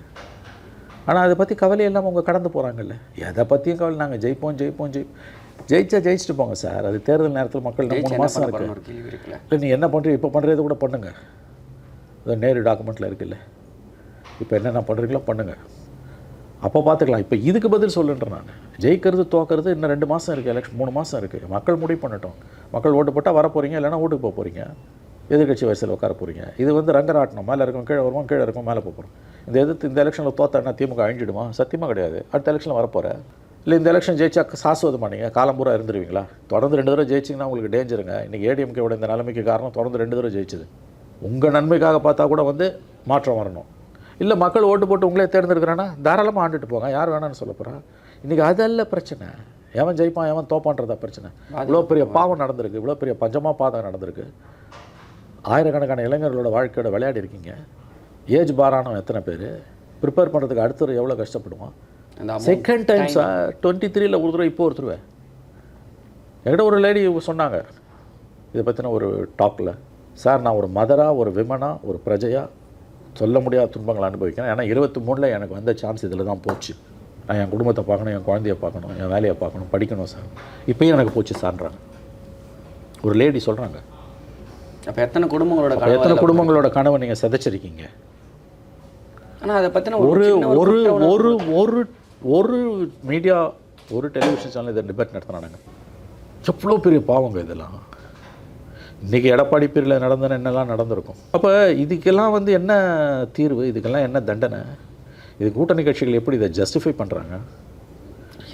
ஆனால் அதை பற்றி கவலை இல்லாமல் அவங்க கடந்து போகிறாங்கல்ல. எதை பற்றியும் கவலை, நாங்கள் ஜெயிச்சிட்டு போங்க சார். அது தேர்தல் நேரத்தில் மக்கள் 3 மாதம் இருக்குது. இல்லை நீ என்ன பண்ணுறீங்க, இப்போ பண்ணுறது கூட பண்ணுங்கள். அது நேரு டாக்குமெண்ட்டில் இருக்குல்ல, இப்போ என்னென்ன பண்ணுறீங்களோ பண்ணுங்கள், அப்போ பார்த்துக்கலாம். இப்போ இதுக்கு பதில் சொல்லுன்றேன் நான். ஜெயிக்கிறது தோக்கிறது இன்னும் 2 மாதம் இருக்குது, எலெக்ஷன் 3 மாதம் இருக்குது. மக்கள் முடிவு பண்ணட்டும். மக்கள் ஓட்டு போட்டால் வர போகிறீங்க, இல்லைனா வீட்டுக்கு போக போகிறீங்க, எதிர்கட்சி வரிசையில் உட்கார போகிறீங்க. இது வந்து ரங்கராட்டணும். மேலே இருக்கும் கீழே வருவோம், கீழே இருக்கும் மேலே போகிறோம். இந்த எலெக்ஷனில் தோத்தானா திமுக அழிஞ்சிடுமா? சத்தியமாக கிடையாது. அடுத்த எலெக்ஷனில் வரப்போகிற இல்லை இந்த எலெக்ஷன் ஜெயிச்சா சாஸ்வதமாக நீங்கள் காலம்பூரா இருந்துருவீங்களா? தொடர்ந்து 2 தடவை ஜெயிச்சிங்கன்னா உங்களுக்கு டேஞ்சருங்க. இன்றைக்கி ஏடிஎம்கேவோட இந்த நிலைமைக்கு காரணம் தொடர்ந்து 2 தடவை ஜெயிச்சது. உங்கள் நன்மைக்காக பார்த்தா கூட வந்து மாற்றம் வரணும். இல்லை மக்கள் ஓட்டு போட்டு உங்களே தேர்ந்தெடுக்கிறான்னா தாராளமாக ஆண்டுட்டு போங்க, யார் வேணான்னு சொல்ல போகிறா? இன்றைக்கி அதல்ல பிரச்சனை. எவன் ஜெயிப்பான் எவன் தோப்பான்றதா பிரச்சனை. இவ்வளோ பெரிய பாவம் நடந்திருக்கு, இவ்வளோ பெரிய பஞ்சமாக பாதகம் நடந்திருக்கு. ஆயிரக்கணக்கான இளைஞர்களோட வாழ்க்கையோட விளையாடி இருக்கீங்க. ஏஜ் பாரானவன் எத்தனை பேர் ப்ரிப்பேர் பண்ணுறதுக்கு அடுத்தது எவ்வளோ கஷ்டப்படுவான். செகண்ட் டைம் சார் 23ல் ஒரு தடவை, இப்போ ஒருத்தருவே என்கிட்ட ஒரு லேடி சொன்னாங்க இதை பற்றின ஒரு டாக்கில், சார் நான் ஒரு மதராக, ஒரு விமனாக, ஒரு பிரஜையாக சொல்ல முடியாத துன்பங்களை அனுபவிக்கிறேன். ஏன்னா 23ல் எனக்கு வந்த சான்ஸ் இதில் தான் போச்சு. நான் என் குடும்பத்தை பார்க்கணும், என் குழந்தைய பார்க்கணும், என் வேலையை பார்க்கணும், படிக்கணும் சார். இப்போயும் எனக்கு போச்சு சார்ன்றாங்க ஒரு லேடி சொல்கிறாங்க. அப்போ எத்தனை குடும்பங்களோட கனவை நீங்கள் சிதைச்சிருக்கீங்க. ஆனால் அதை பற்றின ஒரு மீடியா, ஒரு டெலிவிஷன் சேனல் இதை டிபேட் நடத்தினாங்க. எவ்வளோ பெரிய பாவங்க இதெல்லாம். இன்றைக்கி எடப்பாடி பேரில் நடந்தன என்னெல்லாம் நடந்திருக்கும். அப்போ இதுக்கெல்லாம் வந்து என்ன தீர்வு, இதுக்கெல்லாம் என்ன தண்டனை? இது கூட்டணி கட்சிகள் எப்படி இதை ஜஸ்டிஃபை பண்ணுறாங்க?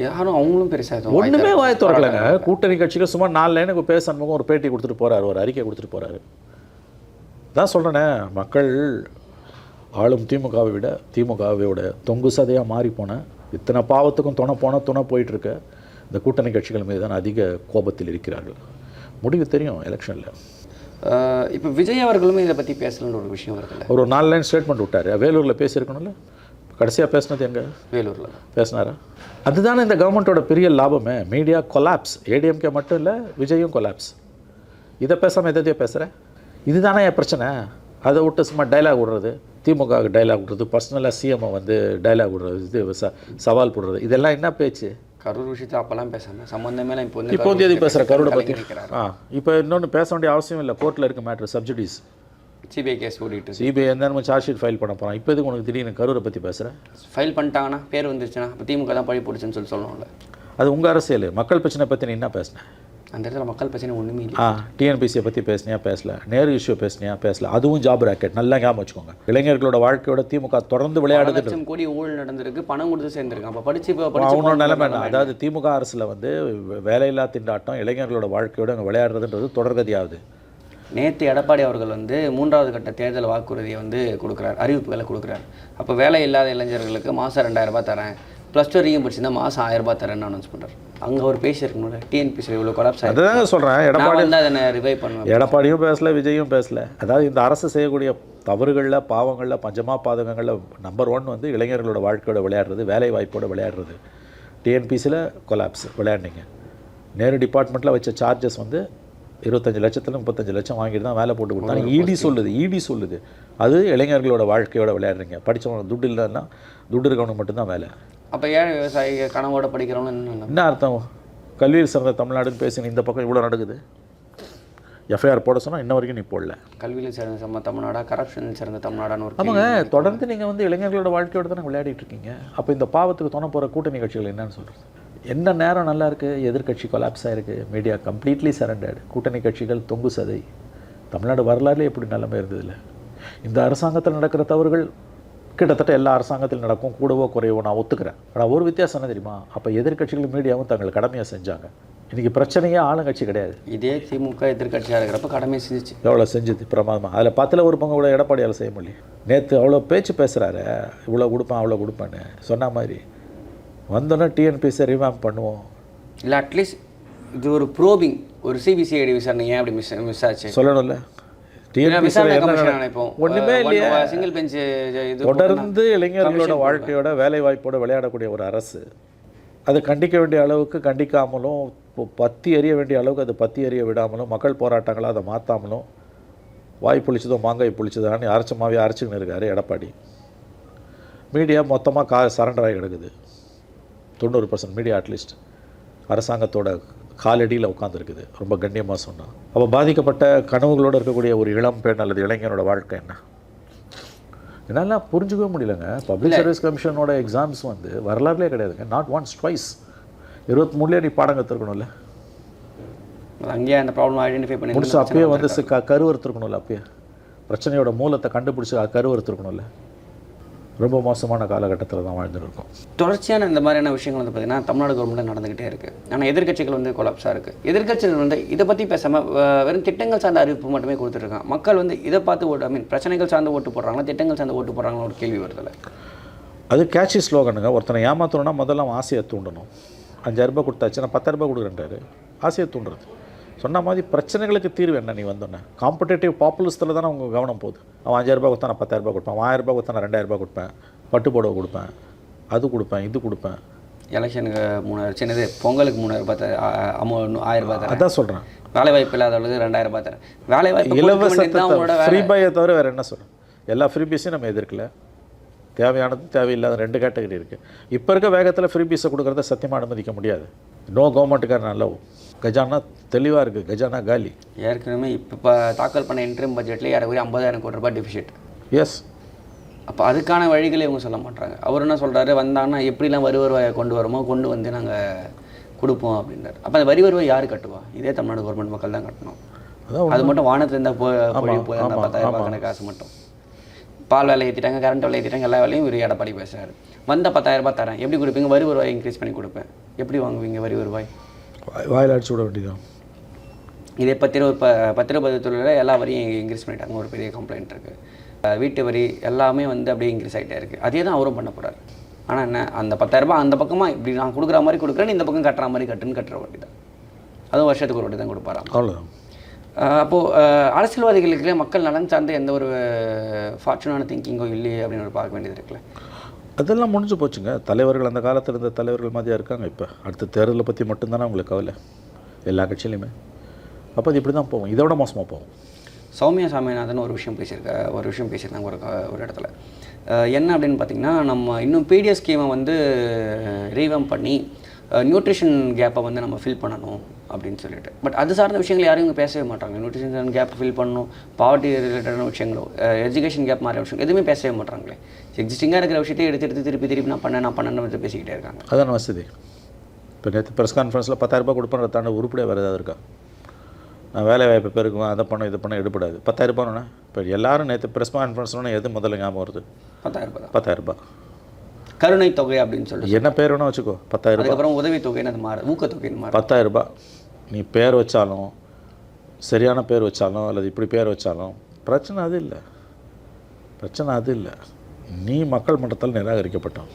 யாரும் அவங்களும் பெருசாக ஒன்றுமே வாய் திறக்கலைங்க. கூட்டணி கட்சிகள் சும்மா 4 லைனுக்கு பேச அனுபவம் ஒரு பேட்டி கொடுத்துட்டு போகிறாரு, ஒரு அறிக்கை கொடுத்துட்டு போகிறாரு. தான் சொல்கிறேனே, மக்கள் ஆளும் திமுகவை விட திமுகவோட தொங்கு சதையாக மாறி போன, இத்தனை பாவத்துக்கும் துணை போயிட்டுருக்க இந்த கூட்டணி கட்சிகள் மீது தான் அதிக கோபத்தில் இருக்கிறார்கள். முடிவு தெரியும் எலெக்ஷனில். இப்போ விஜய் அவர்களுமே இதை பற்றி பேசலன்ற ஒரு விஷயம் இருக்குல்ல. ஒரு 4 லைன் ஸ்டேட்மெண்ட் விட்டார். வேலூரில் பேசியிருக்கணும்ல. கடைசியாக பேசினது எங்கே? வேலூரில் பேசினாரா? அதுதானே இந்த கவர்மெண்ட்டோட பெரிய லாபமே. Media collapse. ஏடிஎம்கே மட்டும் இல்லை, விஜயும் கொலாப்ஸ். இதை பேசாமல் எதையோ பேசுகிறேன். இதுதானே என் பிரச்சனை. அதை விட்டு சும்மா டைலாக் விடுறது, திமுகவுக்கு டைலாக் விடுறது, பர்சனலாக சிஎம்ஐ வந்து டைலாக் விடுறது, இது சவால் போடுறது, இதெல்லாம் என்ன பேச்சு? கரூர் விஷயத்தை அப்போல்லாம் பேசாமல் சம்மந்தமே இப்போ வந்து எதுக்கு பேசுகிற கரூரை பற்றி? இப்போ இன்னொன்று பேச வேண்டிய அவசியம் இல்லை. கோர்ட்டில் இருக்க மேட்ரு சப்ஜுடிஸ். சிபிஐ கேஸ் ஓடிட்டு, சிபிஐ எந்த சார்ஜ் ஷீட் ஃபைல் பண்ண போகிறான். இப்போ எதுக்கு உனக்கு திடீர்னு கரூரை பற்றி பேசுகிறேன்? ஃபைல் பண்ணிட்டாங்கன்னா பேர் வந்துருச்சுன்னா இப்போ திமுக தான் பழி போடுச்சுன்னு சொல்லணும்ல. அது உங்கள் அரசியல். மக்கள் பிரச்சனை பற்றி நீ என்ன பேசினேன்? அந்த இடத்துல மக்கள் பிரச்சனை ஒன்றுமே இல்லை. டிஎன்பிசியை பற்றி பேசினியா? பேசல. நேரு இஷ்யூ பேசினியா? பேசல. அதுவும் ஜாப் ராக்கெட். நல்லா ஞாபகம் வச்சுக்கோங்க. இளைஞர்களோட வாழ்க்கையோட திமுக தொடர்ந்து விளையாடுது. 1,00,000 கோடி ஊழல் நடந்திருக்கு, பணம் கொடுத்து சேர்ந்துருக்கு. அப்போ படிச்சு அவனோட நிலைமை. அதாவது திமுக அரசில் வந்து வேலையில்லா திண்டாட்டம், இளைஞர்களோட வாழ்க்கையோட அங்கே விளையாடுறதுன்றது தொடர்கதியாகுது. நேற்று எடப்பாடி அவர்கள் வந்து 3வது கட்ட தேர்தல் வாக்குறுதியை வந்து கொடுக்குறாரு, அறிவிப்புகளை கொடுக்குறாரு. அப்போ வேலை இல்லாத இளைஞர்களுக்கு மாதம் 2,000 ரூபாய் தரேன், +2 வரைக்கும் படிச்சுன்னா மாதம் 1000 ரூபாய் தரேன்னு அனௌன்ஸ் பண்ணுறாரு. அங்கே ஒரு பேசியிருக்கணும்ல, டிஎன்பிசி இவ்வளோ கொலாப்ஸ் ஆகிடுது. அதுதான் சொல்கிறேன். எடப்பாடி வந்து அதை ரிவைவ் பண்ணுவேன். எடப்பாடியும் பேசல, விஜயும் பேசல. அதாவது இந்த அரசு செய்யக்கூடிய தவறுகளில், பாவங்களில், பஞ்சமா பாதகங்களில் நம்பர் 1 வந்து இளைஞர்களோட வாழ்க்கையோட விளையாடுறது, வேலை வாய்ப்போட விளையாடுறது. டிஎன்பிசியில் கொலாப்ஸ் விளையாண்டிங்க. நேரு டிபார்ட்மெண்ட்டில் வச்ச சார்ஜஸ் வந்து 25 லட்சத்தில் 35 லட்சம் வாங்கிட்டு தான் வேலை போட்டு கொடுத்தாங்க. இடி சொல்லுது அது இளைஞர்களோட வாழ்க்கையோட விளையாடுறீங்க. படித்தவங்க துட்டு இல்லைன்னா, துட்டு இருக்கவனுக்கு மட்டும்தான் வேலை. அப்போ ஏழை விவசாயிக கனவோட படிக்கிறவங்க என்ன அர்த்தம்? கல்வியில் சிறந்த தமிழ்நாடுன்னு பேசி இந்த பக்கம் இவ்வளோ நடக்குது. எஃப்ஐஆர் போட சொன்னால் இன்ன வரைக்கும் நீ போடல. கல்வியில் சிறந்த தமிழ்நாடா, கரப்ஷன் சிறந்த தமிழ்நாடான்னு ஒரு ஆமாங்க. தொடர்ந்து நீங்கள் வந்து இளைஞர்களோட வாழ்க்கையோட தானே விளையாடிட்டு இருக்கீங்க. அப்போ இந்த பாவத்துக்கு துணை போகிற கூட்டணி கட்சிகள் என்னன்னு சொல்கிறது? என்ன நேரம் நல்லா இருக்குது, எதிர்கட்சி கொலாப்ஸ் ஆகிருக்கு, மீடியா கம்ப்ளீட்லி சரண்டர்டு, கூட்டணி கட்சிகள் தொங்கு சதை. தமிழ்நாடு வரலாறுலேயே எப்படி நிலைமை இருந்ததில்லை. இந்த அரசாங்கத்தில் நடக்கிற தவறுகள் கிட்டத்தட்ட எல்லா அரசாங்கத்திலும் நடக்கும், கூடவோ குறையவோ நான் ஒத்துக்கிறேன். ஆனால் ஒரு வித்தியாசம் என்ன தெரியுமா? அப்போ எதிர்கட்சிகள் மீடியாவும் தங்கள் கடமையை செஞ்சாங்க. இன்றைக்கி பிரச்சனையே ஆளுங்கட்சி கிடையாது. இதே திமுக எதிர்கட்சியாக இருக்கிறப்ப கடமையை செஞ்சிச்சு. எவ்வளோ செஞ்சுது பிரமாதமாக. அதில் 10ல் ஒரு பங்கு கூட எடப்பாடியால் செய்ய முடியும். நேற்று அவ்வளோ பேச்சு பேசுகிறாரு, இவ்வளோ கொடுப்பேன் அவ்வளோ கொடுப்பேன்னு சொன்ன மாதிரி வந்தோன்னா டிஎன்பிசியை ரிவாம்ப் பண்ணுவோம். இல்லை அட்லீஸ்ட் இது ஒரு ப்ரோபிங், ஒரு சிபிசிஐடி விசாரணை ஏன் அப்படி மிஸ் ஆச்சு சொல்லணும்ல. ஒன்றுமே இல்லையா? சிங்கிள் பெஞ்ச் தொடர்ந்து இளைஞர்களோட வாழ்க்கையோட வேலை வாய்ப்போட விளையாடக்கூடிய ஒரு அரசு. அதை கண்டிக்க வேண்டிய அளவுக்கு கண்டிக்காமலும் பற்றி எறிய வேண்டிய அளவுக்கு அதை பற்றி எறிய விடாமலும் மக்கள் போராட்டங்களை அதை மாற்றாமலும் வாய் புளிச்சதோ மாங்காய் புளிச்சதான்னு அரைச்சமாவே அரைச்சிக்கின்னு இருக்காரு எடப்பாடி. மீடியா மொத்தமாக சரண்டர் ஆகி கிடக்குது. 90% மீடியா அட்லீஸ்ட் அரசாங்கத்தோட காலடியில் உட்காந்துருக்குது. ரொம்ப கண்ணியமாக சொன்னால் அப்போ பாதிக்கப்பட்ட கனவுகளோடு இருக்கக்கூடிய ஒரு இளம் பெண் அல்லது இளைஞனோட வாழ்க்கை என்ன என்னால் புரிஞ்சுக்கவே முடியலங்க. பப்ளிக் சர்வீஸ் கமிஷனோட எக்ஸாம்ஸ் வந்து வரலாறுலேயே கிடையாதுங்க. Not once twice. 23 நீ பாடம் கற்றுருக்கணும்ல, அங்கேயே அந்த ப்ராப்ளம் ஐடென்டிஃபை பண்ணி முடிச்சு அப்பயே வந்து கருவறுத்துருக்கணும்ல, அப்பயே பிரச்சனையோட மூலத்தை கண்டுபிடிச்சி கருவறுத்துருக்கணும்ல. ரொம்ப மோசமான காலகட்டத்தில் தான் வாழ்ந்துருக்கோம். தொடர்ச்சியான இந்த மாதிரியான விஷயங்கள் வந்து பார்த்திங்கன்னா தமிழ்நாடு கவர்மெண்ட்டில் நடந்துக்கிட்டே இருக்குது. ஆனால் எதிர்க்கட்சிகள் வந்து கொலாப்ஸாக இருக்குது. எதிர்க்கட்சிகள் வந்து இதை பற்றி பேசாமல் வெறும் திட்டங்கள் சார்ந்த அறிவிப்பு மட்டுமே கொடுத்துருக்காங்க. மக்கள் வந்து இதை பார்த்து பிரச்சனைகள் சார்ந்து ஓட்டு போடுறாங்களா, திட்டங்கள் சார்ந்து ஓட்டு போடுறாங்களா ஒரு கேள்வி வருதில்ல. அது கேட்சி ஸ்லோகனுங்க. ஒருத்தனை ஏமாற்றணும்னா முதல்ல அவன் ஆசையை தூண்டணும். 5000 ரூபாய் கொடுத்தாச்சு, நான் 10,000 ரூபாய் கொடுக்குறேன்றாரு. ஆசையை தூண்டுறது. சொன்ன மாதிரி பிரச்சனைகளுக்கு தீர்வு என்ன? நீ வந்தோன்னே காம்படேட்டிவ் பாப்புலிஸ்ட்டில் தானே அவங்க கவனம் போகுது. அவன் 5000 ரூபாய் கொடுத்தா நான் 10,000 ரூபாய் கொடுப்பேன், 1000 ரூபாய் கொடுத்தா நான் 2000 ரூபாய் கொடுப்பேன், பட்டு புடவை கொடுப்பேன், அது கொடுப்பேன், இது கொடுப்பேன். எலெக்ஷனுக்கு 3000 சின்னது, பொங்கலுக்கு 3000 ரூபாய் 1000 ரூபாய் தரேன். அதான் சொல்கிறேன். வேலை வாய்ப்பு இல்லாதவர்களுக்கு 2000 ரூபாய் தரேன். வேலை வாய்ப்பு இலவச ஃப்ரீ பையை தவிர வேறு என்ன சொல்கிறேன்? எல்லா ஃப்ரீ பீஸையும் நம்ம எதிர்க்கல. தேவையானது தேவையில்லாத 2 கேட்டகரி இருக்குது. இப்போ இருக்க வேகத்தில் ஃப்ரீ பீஸை கொடுக்குறத சத்தியமாக அனுமதிக்க முடியாது. நோ கவர்மெண்ட்டுக்கார நல்ல கஜானா தெளிவாக இருக்குது. கஜானா காலி. ஏற்கனவே இப்போ தாக்கல் பண்ண இன்ட்ரீம் பட்ஜெட்டில் ஏறக்குறைய 50,000 கோடி ரூபாய் டெபிசிட். எஸ். அப்போ அதுக்கான வழிகளை இவங்க சொல்ல மாட்டாங்க. அவர் என்ன சொல்கிறாரு, வந்தாங்கன்னா எப்படிலாம் வரி வருவாயை கொண்டு வருமோ கொண்டு வந்து நாங்கள் கொடுப்போம் அப்படின்றார். அப்போ அந்த வரி வருவாய் யார் கட்டுவா? இதே தமிழ்நாடு கவர்மெண்ட் மக்கள் தான் கட்டணும். அது மட்டும் வானத்தில் இருந்தால் போய் 10,000 ரூபாய் கணக்கு காசு மட்டும். பால் வேலை ஏற்றிட்டாங்க, கரண்ட் வேலை ஏற்றிட்டாங்க, எல்லா வேலையும் இவர் எடப்பாடி பேசுகிறாரு. வந்த 10,000 ரூபாய் தரேன், எப்படி கொடுப்பீங்க? வரி வருவாய் இன்க்ரீஸ் பண்ணி கொடுப்பேன். எப்படி வாங்குவீங்க வரி வருவாய்? வாயில் அடிச்சு விட வேண்டியதான். இதே பத்திரப்பதிவுத்துறையில் எல்லா வரியும் இன்க்ரீஸ் பண்ணிட்டாங்க. ஒரு பெரிய கம்ப்ளைண்ட் இருக்குது. வீட்டு வரி எல்லாமே வந்து அப்படியே இன்க்ரீஸ் ஆகிட்டே இருக்குது. அதே தான் அவரும் பண்ண போகிறார். ஆனால் என்ன, அந்த 10,000 ரூபாய் அந்த பக்கமாக இப்படி நான் கொடுக்குற மாதிரி கொடுக்குறேன், இந்த பக்கம் கட்டுற மாதிரி கட்டுற வட்டி தான். அதுவும் வருஷத்துக்கு ஒரு வட்டி தான் கொடுப்பாராம். அவ்வளோதான். அப்போது அரசியல்வாதிகளுக்கு மக்கள் நலன் சார்ந்த எந்த ஒரு ஃபார்ச்சுனான திங்கிங்கோ இல்லையே அப்படின்னு ஒரு பார்க்க வேண்டியது இருக்குல்ல. அதெல்லாம் முடிஞ்சு போச்சுங்க. தலைவர்கள் அந்த காலத்தில் இருந்த தலைவர்கள் மாதிரியாக இருக்காங்க. இப்போ அடுத்த தேர்தலை பற்றி மட்டும்தானே அவங்களுக்கு கவலை எல்லா கட்சியிலையுமே. அப்போ அது இப்படி தான் போகும். இதோட மோசமாக போகும். சௌமியா சாமிநாதன் ஒரு விஷயம் பேசியிருந்தாங்க ஒரு இடத்துல. என்ன அப்படின்னு பார்த்திங்கன்னா, நம்ம இன்னும் பிடிஎஸ் ஸ்கீமை வந்து ரீவம் பண்ணி நியூட்ரிஷன் கேப்பை வந்து நம்ம ஃபில் பண்ணணும் அப்படின்னு சொல்லிட்டு. பட் அது சார்ந்த விஷயங்கள் யாரும் இங்கே பேசவே மாட்டாங்க. நியூட்ரிஷன் கேப் ஃபில் பண்ணணும், பாவர்ட்டி ரிலேட்டடான விஷயங்களோ, எஜுகேஷன் கேப் மாதிரி விஷயம் எதுவுமே பேசவே மாட்டாங்களே. எக்ஸிஸ்டிங்காக இருக்கிற விஷயத்தை எடுத்து திருப்பி நான் பண்ணேன்னு வந்து பேசிக்கிட்டே இருக்காங்க. அதான் வசதி. இப்போ நேற்று ப்ரெஸ் கான்ஃபரன்ஸில் 10,000 ரூபாய் கொடுப்பேன் தாண்ட உருப்படியாக வேறு ஏதாவது இருக்கா? நான் வேலை வாய்ப்பு பெருக்குவேன், அதை பண்ண இது பண்ண எடுப்படாது. 10,000 ரூபாய். இப்போ எல்லாரும் நேற்று ப்ரெஸ் கான்ஃபரன்ஸ்னு எது முதல்ல ஞாபகம் வருது? 10,000 ரூபாய் கருணை தொகை அப்படின்னு சொல்லிட்டு என்ன பேர் வேணால் வச்சுக்கோ. 10,000 ரூபாய். அதுக்கப்புறம் உதவித்தொகைன்னு அது மாறு, ஊக்கத்தொகைன்னு மாறு. 10,000 ரூபாய். நீ பேர் வச்சாலும் சரியான பேர் வச்சாலும் அல்லது இப்படி பேர் வச்சாலும் பிரச்சனை அது இல்லை. நீ மக்கள் மன்றத்தால் நிராகரிக்கப்பட்டான்.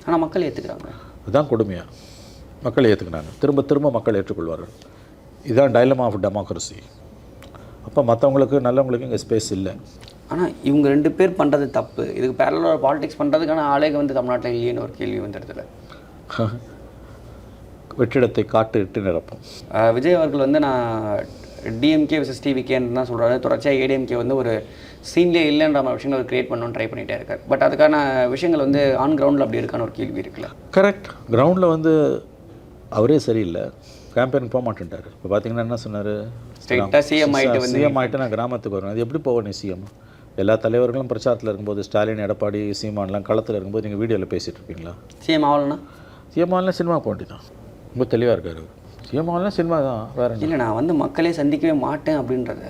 ஆனால் மக்கள் ஏற்றுக்கிறாங்க. அதுதான் கொடுமையாக மக்கள் ஏற்றுக்கினாங்க. திரும்ப மக்கள் ஏற்றுக்கொள்வார்கள். இதுதான் டைலமா ஆஃப் டெமோக்ரஸி. அப்போ மற்றவங்களுக்கு நல்லவங்களுக்கு இங்கே ஸ்பேஸ் இல்லை. ஆனால் இவங்க 2 பேர் பண்ணுறது தப்பு. இதுக்கு பேரலாக பாலிடிக்ஸ் பண்ணுறதுக்கான ஆளே வந்து தமிழ்நாட்டில் இல்லையேன்னு ஒரு கேள்வி வந்துடுதுல. வெற்றிடத்தை காட்டு இட்டு நிரப்பும். விஜய் அவர்கள் வந்து நான் டிஎம்கே vs டிவிகேன்னு தான் சொல்கிறாரு. தொடர்ச்சியாக ஏடிஎம்கே வந்து ஒரு சீன்லேயே இல்லைன்ற மாதிரி விஷயங்கள் அவர் கிரியேட் பண்ணணும்னு ட்ரை பண்ணிகிட்டே இருக்கார். பட் அதுக்கான விஷயங்கள் வந்து ஆன் கிரவுண்டில் அப்படி இருக்கான ஒரு கேள்வி இருக்குல்ல. கரெக்ட். கிரவுண்டில் வந்து அவரே சரியில்லை. கேம்பெயின் போக மாட்டேன்ட்டார். இப்போ பார்த்தீங்கன்னா என்ன சொன்னார்? ஸ்ட்ரெயிட்டாக சிஎம் ஆகிட்டு நான் கிராமத்துக்கு வரேன். அது எப்படி போவேன் நீ சிஎம்? எல்லா தலைவர்களும் பிரச்சாரத்தில் இருக்கும்போது ஸ்டாலின், எடப்பாடி, சீமான்லாம் களத்தில் இருக்கும்போது நீங்கள் வீடியோவில் பேசிகிட்டு இருப்பீங்களா? சிஎம் ஆகலன்னா சினிமா போண்டி தான். ரொம்ப தெளிவாக இருக்காரு. சிஎம் ஆகலாம் சினிமா தான். வேறு இல்லை, நான் வந்து மக்களே சந்திக்கவே மாட்டேன் அப்படின்றத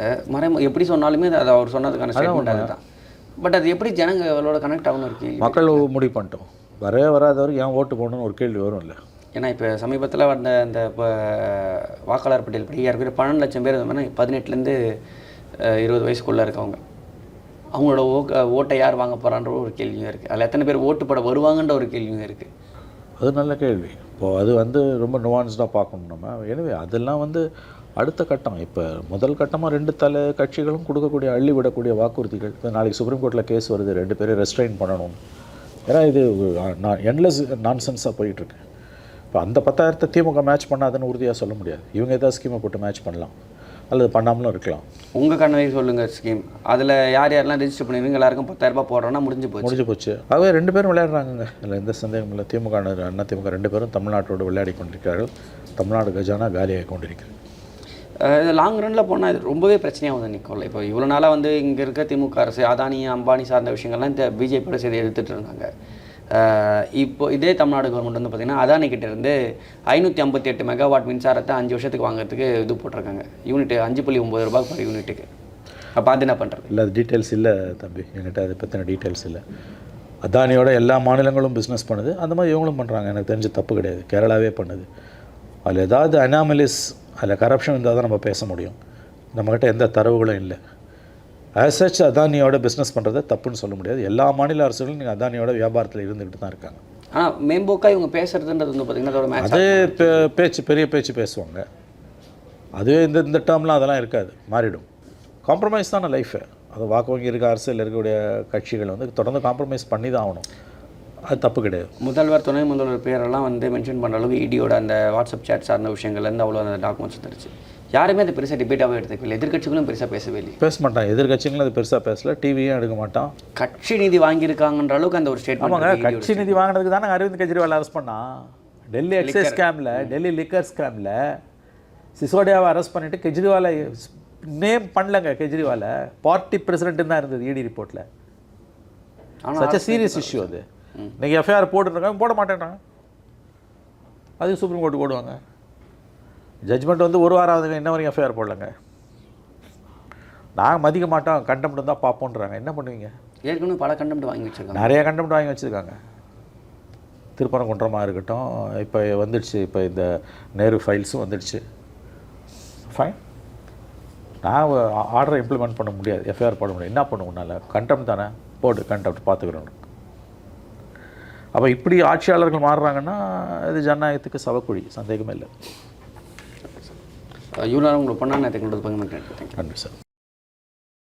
எப்படி சொன்னாலுமே அது அவர் சொன்னதுக்கான ஸ்டேட்மெண்ட் அதுதான். பட் அது எப்படி ஜனங்களோட கனெக்ட் ஆகணும் ஒரு கேள்வி. மக்கள் முடிவு பண்ணிட்டோம். வராதவருக்கு ஏன் ஓட்டு போடணும்னு ஒரு கேள்வி வரும் இல்லை? ஏன்னா இப்போ சமீபத்தில் வந்த அந்த இப்போ வாக்காளர் பட்டியல் படி 12 லட்சம் பேர் இருந்தோம்னா 18லேருந்து 20 வயசுக்குள்ளே இருக்கவங்க, அவங்களோட ஓட்டை யார் வாங்க போகிறான்ற ஒரு கேள்வியும் இருக்குது. அதில் எத்தனை பேர் ஓட்டு போட வருவாங்கன்ற ஒரு கேள்வியும் இருக்குது. அது நல்ல கேள்வி. இப்போது அது வந்து ரொம்ப நுவான்ஸ்டாக பார்க்கணும் நம்ம. எனவே அதெல்லாம் வந்து அடுத்த கட்டம். இப்போ முதல் கட்டமாக 2 கட்சிகளும் கொடுக்கக்கூடிய அள்ளி விடக்கூடிய வாக்குறுதிகள். இப்போ நாளைக்கு சுப்ரீம் கோர்ட்டில் கேஸ் வருது, 2 பேரும் ரெஸ்ட்ரைன் பண்ணணும். ஏன்னா இது என்லெஸ் நான்சென்ஸாக போயிட்டுருக்கு. இப்போ அந்த 10,000 திமுக மேட்ச் பண்ணாதுன்னு உறுதியாக சொல்ல முடியாது. இவங்க ஏதாவது ஸ்கீமை போட்டு மேட்ச் பண்ணலாம் அல்லது பண்ணாமலும் இருக்கலாம். உங்கள் கண்ணவை சொல்லுங்கள் ஸ்கீம், அதில் யார் யாரெல்லாம் ரெஜிஸ்டர் பண்ணிடுவீங்க, எல்லாருக்கும் 10,000 ரூபாய் போடுறோன்னா முடிஞ்சு போச்சு. ஆகவே 2 பேரும் விளையாடுறாங்க, இல்லை எந்த சந்தேகமும் இல்லை. திமுக அண்ணா திமுக 2 பேரும் தமிழ்நாட்டோடு விளையாடி கொண்டிருக்கிறார்கள். தமிழ்நாடு கஜானா காலியாகி கொண்டிருக்கிறது. இது லாங் ரனில் போனால் இது ரொம்பவே பிரச்சனையாக வந்து நிற்கும். இப்போ இவ்வளோ நாளாக வந்து இங்கே இருக்க திமுக அரசு அதானி அம்பானி சார்ந்த விஷயங்கள்லாம் இந்த பிஜேபியோட சேர்த்து எடுத்துகிட்டு இருந்தாங்க. இப்போ இதே தமிழ்நாடு கவர்மெண்ட் வந்து பார்த்திங்கன்னா அதானி கிட்டேருந்து 558 மெகாவாட் மின்சாரத்தை 5 வருஷத்துக்கு வாங்குறதுக்கு இது போட்டிருக்காங்க. யூனிட் 5.9 ரூபாய் per யூனிட்டுக்கு. அப்போ அது என்ன பண்ணுறது? இல்லை, அது டீட்டெயில்ஸ் இல்லை தம்பி, என்கிட்ட அதை பற்றின டீட்டெயில்ஸ் இல்லை. அதானியோட எல்லா மாநிலங்களும் பிஸ்னஸ் பண்ணுது, அந்த மாதிரி இவங்களும் பண்ணுறாங்க. எனக்கு தெரிஞ்ச தப்பு கிடையாது, கேரளாவே பண்ணுது. அதில் ஏதாவது அனாமலிஸ், அதில் கரப்ஷன் இருந்தால் தான் நம்ம பேச முடியும். நம்மக்கிட்ட எந்த தரவுகளும் இல்லை. ஆஸ் சச் அதானியோட பிஸ்னஸ் பண்ணுறதை தப்புன்னு சொல்ல முடியாது. எல்லா மாநில அரசுகளும் நீங்கள் அதானியோட வியாபாரத்தில் இருந்துக்கிட்டு தான் இருக்காங்க. ஆனால் மேம்போக்காக இவங்க பேசுகிறதுன்றது வந்து பார்த்திங்கன்னா அதே பேச்சு, பெரிய பேச்சு பேசுவாங்க. அதுவே இந்த டேர்ம்லாம் அதெல்லாம் இருக்காது, மாறிடும். காம்ப்ரமைஸ் தானே லைஃபு. அது வாக்கு வங்கி இருக்க அரசியல் இருக்கக்கூடிய கட்சிகள் வந்து தொடர்ந்து காம்ப்ரமைஸ் பண்ணி தான் ஆகணும். அது தப்பு கிடையாது. முதல்வர், துணை முதல்வர் பேரெல்லாம் வந்து மென்ஷன் பண்ணுற அளவுக்கு இடியோட அந்த வாட்ஸ்அப் சேட் சார்ந்த விஷயங்கள்லேருந்து அவ்வளோ அந்த டாக்குமெண்ட்ஸ் வந்துருச்சு. யாருமே அது பெருசாக டிபேட்டாகவே எடுத்துக்கல. எதிர்கட்சிகளும் பெருசாக பேசவே இல்லை, பேச மாட்டான். எதிர்கட்சிகளும் அது பெருசாக பேசல, டிவியும் எடுக்க மாட்டான். கட்சி நிதி வாங்கியிருக்காங்கன்ற அளவுக்கு அந்த ஒரு ஸ்டேட்மெண்ட். ஆமாங்க, கட்சி நிதி வாங்கினதுக்கு தானே அரவிந்த் கெஜ்ரிவால் அரெஸ்ட் பண்ணான். டெல்லி எக்ஸைஸ் ஸ்கேமில், டெல்லி லிக்கர் ஸ்கேமில் சிசோடியாவை அரெஸ்ட் பண்ணிவிட்டு கெஜ்ரிவாலை நேம் பண்ணலங்க. கெஜ்ரிவாலை பார்ட்டி பிரசிடென்ட் தான் இருந்தது இடி ரிப்போர்ட்டில். சச் சீரியஸ் இஷ்யூ அது. நீங்கள் எஃப்ஐஆர் போட்டுருக்காங்க, போட மாட்டேன்றாங்க. அது சுப்ரீம் கோர்ட்டு போடுவாங்க. ஜட்ஜ்மெண்ட் வந்து ஒரு வாரம் ஆகுதுங்க, இன்ன வரைக்கும் எஃப்ஐஆர் போடலங்க. நாங்கள் மதிக்க மாட்டோம், கண்டெம்ட் தான் பார்ப்போன்றாங்க. என்ன பண்ணுவீங்க? ஏற்கனவே பல கண்டெம்ட் வாங்கி வச்சுருக்காங்க, நிறைய கண்டெம்ட் வாங்கி வச்சுருக்காங்க. திருப்பரங்குன்றமாக இருக்கட்டும், இப்போ வந்துடுச்சு, இப்போ இந்த நேரு ஃபைல்ஸும் வந்துடுச்சு. ஃபைன், நான் ஆர்டரை இம்ப்ளிமெண்ட் பண்ண முடியாது, எஃப்ஐஆர் போட முடியாது. என்ன பண்ணுவோம்னால கண்டெம்ட் தானே, போட்டு கண்டெம்ட் பார்த்துக்கிறோம். அப்போ இப்படி ஆட்சியாளர்கள் மாறுறாங்கன்னா இது ஜனநாயகத்துக்கு சவக்குழி, சந்தேகமே இல்லை. இவ்வளோ உங்களுக்கு பண்ணால் நான் நன்றி சார்.